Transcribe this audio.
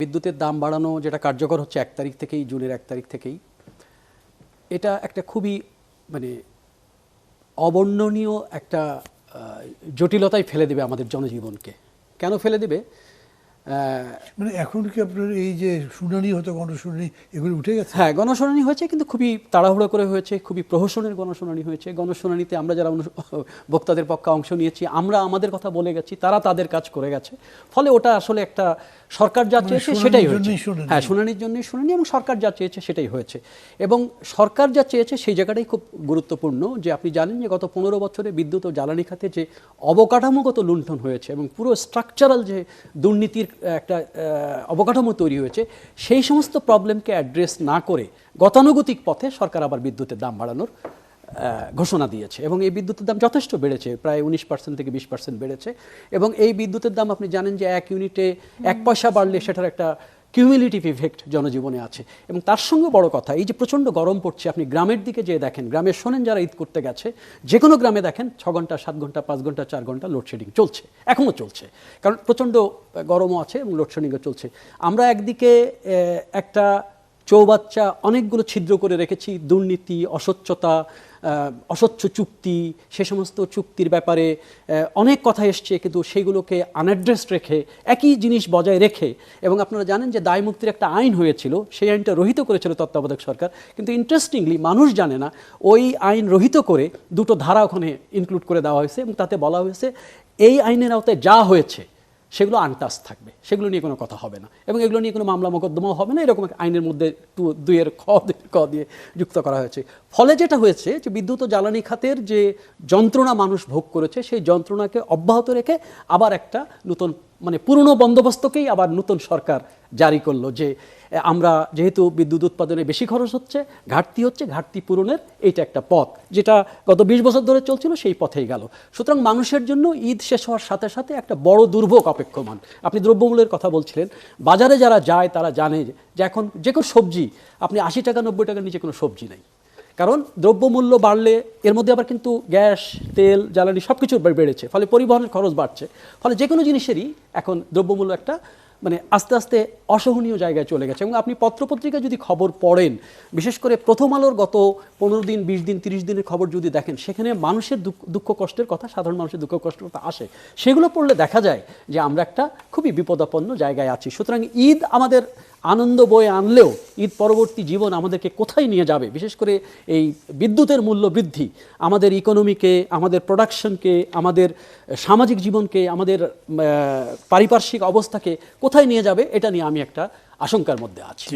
বিদ্যুতের দাম বাড়ানো যেটা কার্যকর হচ্ছে 1 তারিখ থেকেই, জুনের 1 তারিখ থেকেই, এটা একটা খুবই মানে অবর্ণনীয় একটা জটিলতায় ফেলে দেবে আমাদের জনজীবনকে। কেন ফেলে দেবে? মানে এখন কি আপনার এই যে শুনানি হতো, গণশুনানি, এগুলো উঠে গেছে? হ্যাঁ, গণশুনানি হয়েছে, কিন্তু খুবই তাড়াহুড়ো করে হয়েছে, খুবই প্রহসনের গণশুনানি হয়েছে। গণশুনানিতে আমরা যারা বক্তাদের পক্ষে অংশ নিয়েছি, আমরা আমাদের কথা বলে গেছি, তারা তাদের কাজ করে গেছে। ফলে ওটা আসলে একটা সরকার যা চেয়েছে সেটাই হয়েছে। হ্যাঁ, শুনানির জন্যই শুনানি, এবং সরকার যা চেয়েছে সেটাই হয়েছে। এবং সরকার যা চেয়েছে সেই জায়গাটাই খুব গুরুত্বপূর্ণ, যে আপনি জানেন যে গত 15 বছরে বিদ্যুৎ ও জ্বালানি খাতে যে অবকাঠামোগত লুণ্ঠন হয়েছে এবং পুরো স্ট্রাকচারাল যে দুর্নীতির একটা অবকাঠামো তৈরি হয়েছে, সেই সমস্ত প্রবলেমকে অ্যাড্রেস না করে গতানুগতিক পথে সরকার আবার বিদ্যুতের দাম বাড়ানোর ঘোষণা দিয়েছে। এবং এই বিদ্যুতের দাম যথেষ্ট বেড়েছে, প্রায় 19% থেকে 20% বেড়েছে। এবং এই বিদ্যুতের দাম আপনি জানেন যে 1 ইউনিটে 1 পয়সা বাড়লে সেটার একটা কিউমুলেটিভ ইফেক্ট জনজীবনে আছে। এবং তার সঙ্গে বড় কথা, এই যে প্রচণ্ড গরম পড়ছে, আপনি গ্রামের দিকে যেয়ে দেখেন, গ্রামে শোনেন যারা ঈদ করতে গেছে, যে কোনো গ্রামে দেখেন 6 ঘন্টা, 7 ঘন্টা, 5 ঘন্টা, 4 ঘন্টা লোডশেডিং চলছে, এখনও চলছে, কারণ প্রচণ্ড গরমও আছে এবং লোডশেডিংও চলছে। আমরা একদিকে একটা চৌবাচ্চা অনেকগুলো ছিদ্র করে রেখেছি, দুর্নীতি, অস্বচ্ছতা, অস্বচ্ছ চুক্তি, সে সমস্ত চুক্তির ব্যাপারে অনেক কথা এসছে, কিন্তু সেইগুলোকে আনঅ্যাড্রেসড রেখে, একই জিনিস বজায় রেখে, এবং আপনারা জানেন যে দায় মুক্তির একটা আইন হয়েছিল, সেই আইনটা রহিত করেছিল তত্ত্বাবধায়ক সরকার। কিন্তু ইন্টারেস্টিংলি মানুষ জানে না, ওই আইন রহিত করে 2টো ধারা ওখানে ইনক্লুড করে দেওয়া হয়েছে, এবং তাতে বলা হয়েছে এই আইনের আওতায় যা হয়েছে সেগুলো আনটাচ থাকবে, সেগুলো নিয়ে কোনো কথা হবে না, এবং এগুলো নিয়ে কোনো মামলা মোকদ্দমাও হবে না, এরকম আইনের মধ্যে 2 ক দিয়ে যুক্ত করা হয়েছে। ফলে যেটা হয়েছে যে বিদ্যুৎ ও জ্বালানি খাতের যে যন্ত্রণা মানুষ ভোগ করেছে, সেই যন্ত্রণাকে অব্যাহত রেখে আবার একটা নতুন, মানে পুরনো বন্দোবস্তকেই আবার নতুন সরকার জারি করলো, যে আমরা যেহেতু বিদ্যুৎ উৎপাদনে বেশি খরচ হচ্ছে, ঘাটতি পূরণের এইটা একটা পথ, যেটা গত 20 বছর ধরে চলছিল, সেই পথেই গেল। সুতরাং মানুষের জন্য ঈদ শেষ হওয়ার সাথে সাথে একটা বড় দুর্ভোগ অপেক্ষমান। আপনি দ্রব্যমূল্যের কথা বলছিলেন, বাজারে যারা যায় তারা জানে যে এখন যে কোনো সবজি, আপনি 80 টাকা 90 টাকার নিচে কোনো সবজি নেই, কারণ দ্রব্যমূল্য বাড়লে এর মধ্যে আবার কিন্তু গ্যাস, তেল, জ্বালানি সব কিছু বেড়েছে, ফলে পরিবহনের খরচ বাড়ছে, ফলে যে কোনো জিনিসেরই এখন দ্রব্যমূল্য একটা মানে আস্তে আস্তে অসহনীয় জায়গায় চলে গেছে। এবং আপনি পত্রপত্রিকা যদি খবর পড়েন, বিশেষ করে প্রথম আলোর গত 15 দিন, 20 দিন, 30 দিনের খবর যদি দেখেন, সেখানে মানুষের দুঃখ কষ্টের কথা, সাধারণ মানুষের দুঃখ কষ্টের কথা আসে, সেগুলো পড়লে দেখা যায় যে আমরা একটা খুবই বিপদাপন্ন জায়গায় আছি। সুতরাং ঈদ আমাদের আনন্দ বয়ে আনলেও ঈদ পরবর্তী জীবন আমাদেরকে কোথায় নিয়ে যাবে, বিশেষ করে এই বিদ্যুতের মূল্য বৃদ্ধি আমাদের ইকোনমিকে, আমাদের প্রোডাকশনকে, আমাদের সামাজিক জীবনকে, আমাদের পারিপার্শ্বিক অবস্থাকে কোথায় নিয়ে যাবে, এটা নিয়ে আমি একটা আশঙ্কার মধ্যে আছি।